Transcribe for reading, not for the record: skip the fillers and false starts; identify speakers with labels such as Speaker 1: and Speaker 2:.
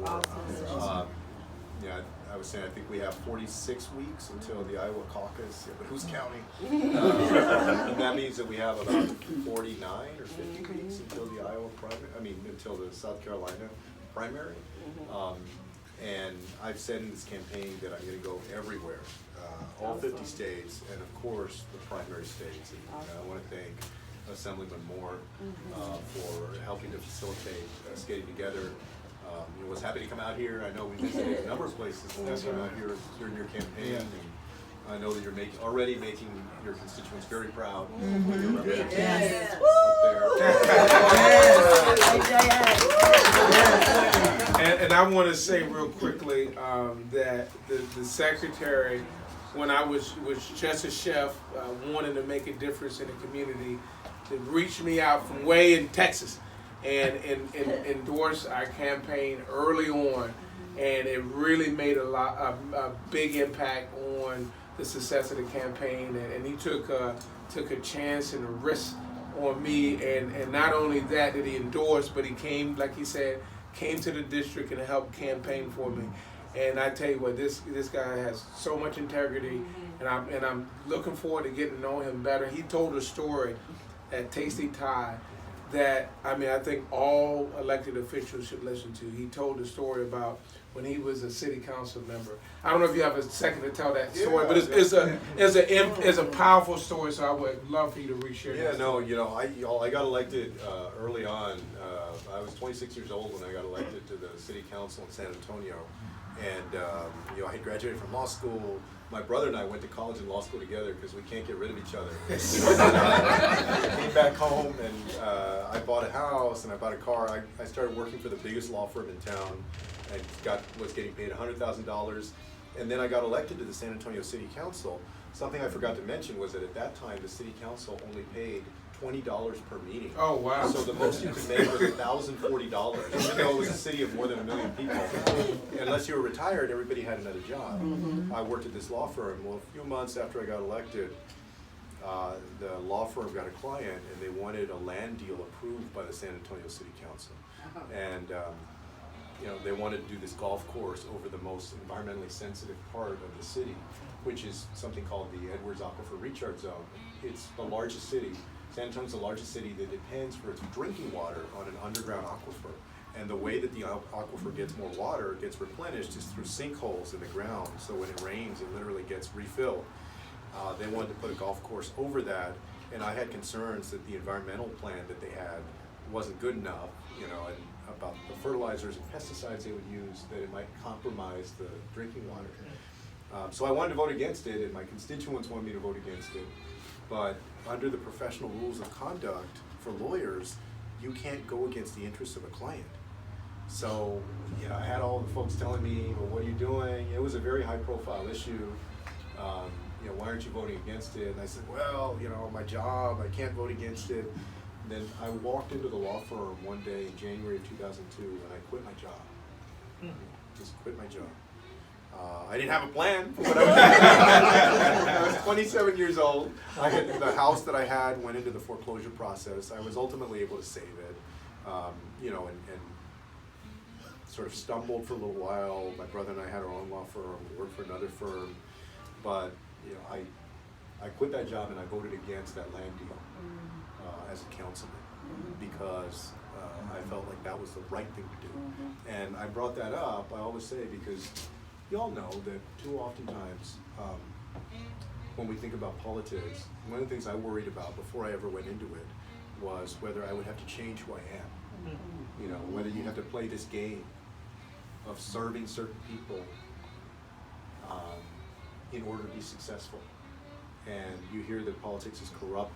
Speaker 1: Awesome. Yeah, I was saying I think we have 46 weeks until the Iowa caucus, yeah, but who's counting? And that means that we have about 49 or 50 weeks until the Iowa primary. I mean, until the South Carolina primary. And I've said in this campaign that I'm going to go everywhere, all 50 states, and of course the primary states. And I want to thank Assemblyman Moore for helping to facilitate us getting together. Was happy to come out here. I know we visited a number of places out here during your campaign. And I know that you're already making your constituents very proud with your representation up there.
Speaker 2: And I want to say real quickly that the secretary, when I was just a chef, wanted to make a difference in the community, to reach me out from way in Texas and endorse our campaign early on, and it really made a big impact on the success of the campaign. And he took a chance and a risk on me, and not only that did he endorse, but he came, like he said, came to the district and helped campaign for me. And I tell you what, this guy has so much integrity, and I'm looking forward to getting to know him better. He told a story at Tasty Thai that, I think all elected officials should listen to. He told a story about when he was a city council member. I don't know if you have a second to tell that story, but it's a powerful story, so I would love for you to reshare that story.
Speaker 1: I got elected early on. I was 26 years old when I got elected to the city council in San Antonio. And I had graduated from law school. My brother and I went to college and law school together because we can't get rid of each other. I came back home and I bought a house and I bought a car. I started working for the biggest law firm in town and was getting paid $100,000. And then I got elected to the San Antonio City Council. Something I forgot to mention was that at that time the city council only paid $20 per meeting.
Speaker 2: Oh, wow.
Speaker 1: So the most you could make was $1,040, even though it was a city of more than 1 million people. Unless you were retired, everybody had another job. I worked at this law firm. Well, a few months after I got elected, the law firm got a client and they wanted a land deal approved by the San Antonio City Council. And they wanted to do this golf course over the most environmentally sensitive part of the city, which is something called the Edwards Aquifer Recharge Zone. It's the largest city. San Antonio is the largest city that depends for its drinking water on an underground aquifer. And the way that the aquifer gets more water, gets replenished, is through sinkholes in the ground. So when it rains, it literally gets refilled. They wanted to put a golf course over that, and I had concerns that the environmental plan that they had wasn't good enough, and about the fertilizers and pesticides they would use, that it might compromise the drinking water. So I wanted to vote against it, and my constituents wanted me to vote against it. But under the professional rules of conduct for lawyers, you can't go against the interests of a client. So, I had all the folks telling me, well, what are you doing? It was a very high profile issue. Why aren't you voting against it? And I said, well, my job, I can't vote against it. And then I walked into the law firm one day in January of 2002 and I quit my job. Just quit my job. I didn't have a plan for what I was doing. I was 27 years old. The house that I had went into the foreclosure process. I was ultimately able to save it, and sort of stumbled for a little while. My brother and I had our own law firm. We worked for another firm, but I quit that job and I voted against that land deal as a councilman because I felt like that was the right thing to do. And I brought that up, I always say, because you all know that too oftentimes when we think about politics, one of the things I worried about before I ever went into it was whether I would have to change who I am. Whether you have to play this game of serving certain people in order to be successful. And you hear that politics is corrupted.